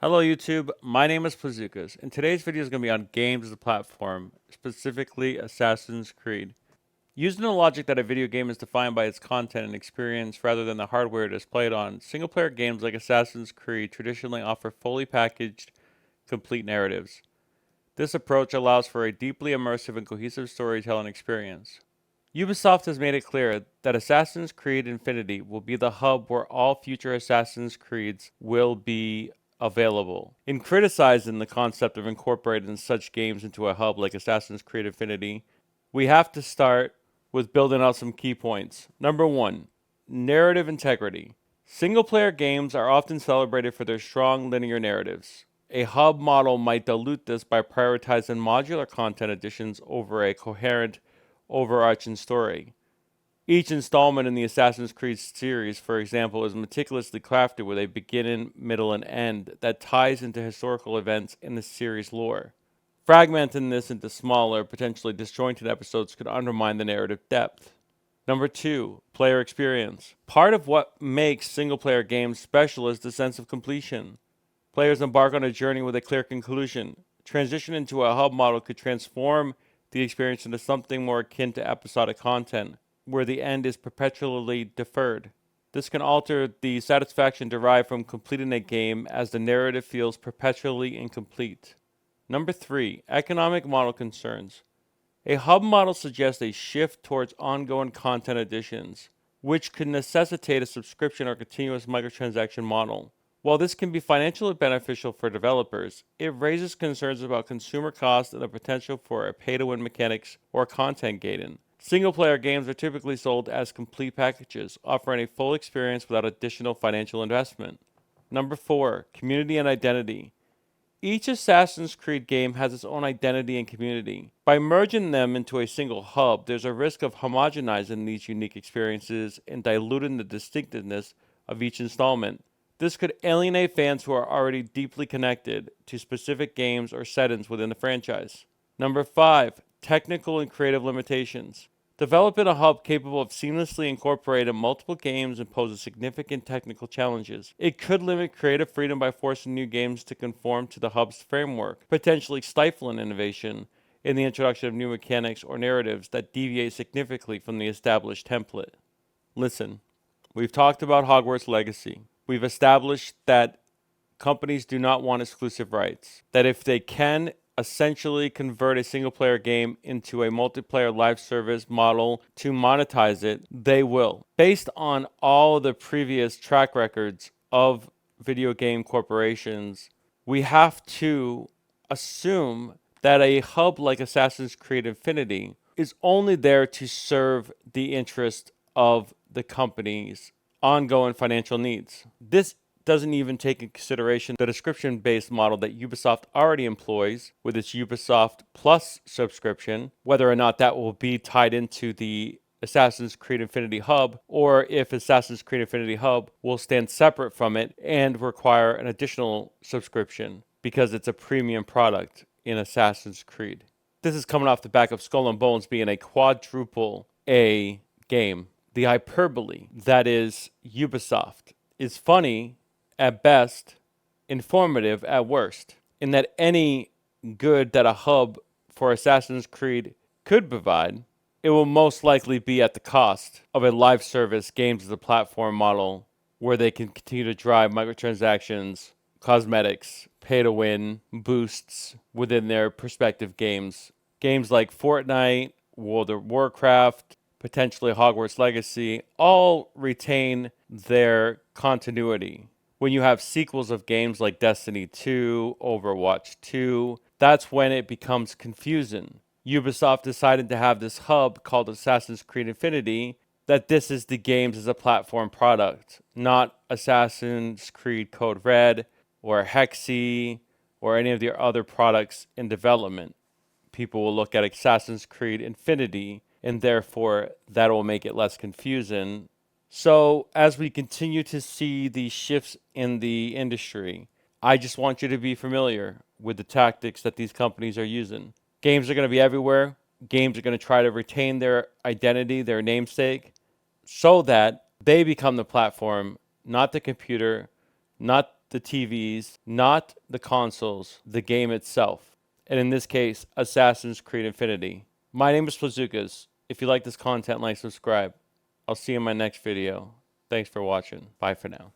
Hello YouTube, my name is Plazookas, and today's video is going to be on games as a platform, specifically Assassin's Creed. Using the logic that a video game is defined by its content and experience rather than the hardware it is played on, single-player games like Assassin's Creed traditionally offer fully packaged, complete narratives. This approach allows for a deeply immersive and cohesive storytelling experience. Ubisoft has made it clear that Assassin's Creed Infinity will be the hub where all future Assassin's Creeds will be available. In criticizing the concept of incorporating such games into a hub like Assassin's Creed Infinity, we have to start with building out some key points. Number one, narrative integrity. Single player games are often celebrated for their strong linear narratives. A hub model might dilute this by prioritizing modular content additions over a coherent, overarching story. Each installment in the Assassin's Creed series, for example, is meticulously crafted with a beginning, middle, and end that ties into historical events in the series lore. Fragmenting this into smaller, potentially disjointed episodes could undermine the narrative depth. Number two, player experience. Part of what makes single player games special is the sense of completion. Players embark on a journey with a clear conclusion. Transition into a hub model could transform the experience into something more akin to episodic content, where the end is perpetually deferred. This can alter the satisfaction derived from completing a game as the narrative feels perpetually incomplete. Number three, economic model concerns. A hub model suggests a shift towards ongoing content additions, which could necessitate a subscription or continuous microtransaction model. While this can be financially beneficial for developers, it raises concerns about consumer costs and the potential for a pay-to-win mechanics or content gating. Single-player games are typically sold as complete packages, offering a full experience without additional financial investment. Number four, community and identity. Each Assassin's Creed game has its own identity and community. By merging them into a single hub, there's a risk of homogenizing these unique experiences and diluting the distinctiveness of each installment. This could alienate fans who are already deeply connected to specific games or settings within the franchise. Number five, technical and creative limitations. Developing a hub capable of seamlessly incorporating multiple games imposes significant technical challenges. It could limit creative freedom by forcing new games to conform to the hub's framework, potentially stifling innovation in the introduction of new mechanics or narratives that deviate significantly from the established template. Listen, we've talked about Hogwarts Legacy. We've established that companies do not want exclusive rights. That if they can essentially convert a single player game into a multiplayer live service model to monetize it, they will. Based on all the previous track records of video game corporations, we have to assume that a hub like Assassin's Creed Infinity is only there to serve the interest of the company's ongoing financial needs. This doesn't even take into consideration the subscription-based model that Ubisoft already employs with its Ubisoft Plus subscription, whether or not that will be tied into the Assassin's Creed Infinity Hub, or if Assassin's Creed Infinity Hub will stand separate from it and require an additional subscription because it's a premium product in Assassin's Creed. This is coming off the back of Skull and Bones being a quadruple A game. The hyperbole that is Ubisoft is funny at best, informative at worst, in that any good that a hub for Assassin's Creed could provide, it will most likely be at the cost of a live service games as a platform model where they can continue to drive microtransactions, cosmetics, pay to win, boosts within their respective games. Games like Fortnite, World of Warcraft, potentially Hogwarts Legacy, all retain their continuity. When you have sequels of games like Destiny 2, Overwatch 2, that's when it becomes confusing. Ubisoft decided to have this hub called Assassin's Creed Infinity, that this is the games as a platform product, not Assassin's Creed Code Red or Hexy or any of the other products in development. People will look at Assassin's Creed Infinity, and therefore that will make it less confusing. So as we continue to see these shifts in the industry, I just want you to be familiar with the tactics that these companies are using. Games are going to be everywhere. Games are going to try to retain their identity, their namesake, so that they become the platform, not the computer, not the TVs, not the consoles, the game itself. And in this case, Assassin's Creed Infinity. My name is Bazookas. If you like this content, like, subscribe. I'll see you in my next video. Thanks for watching. Bye for now.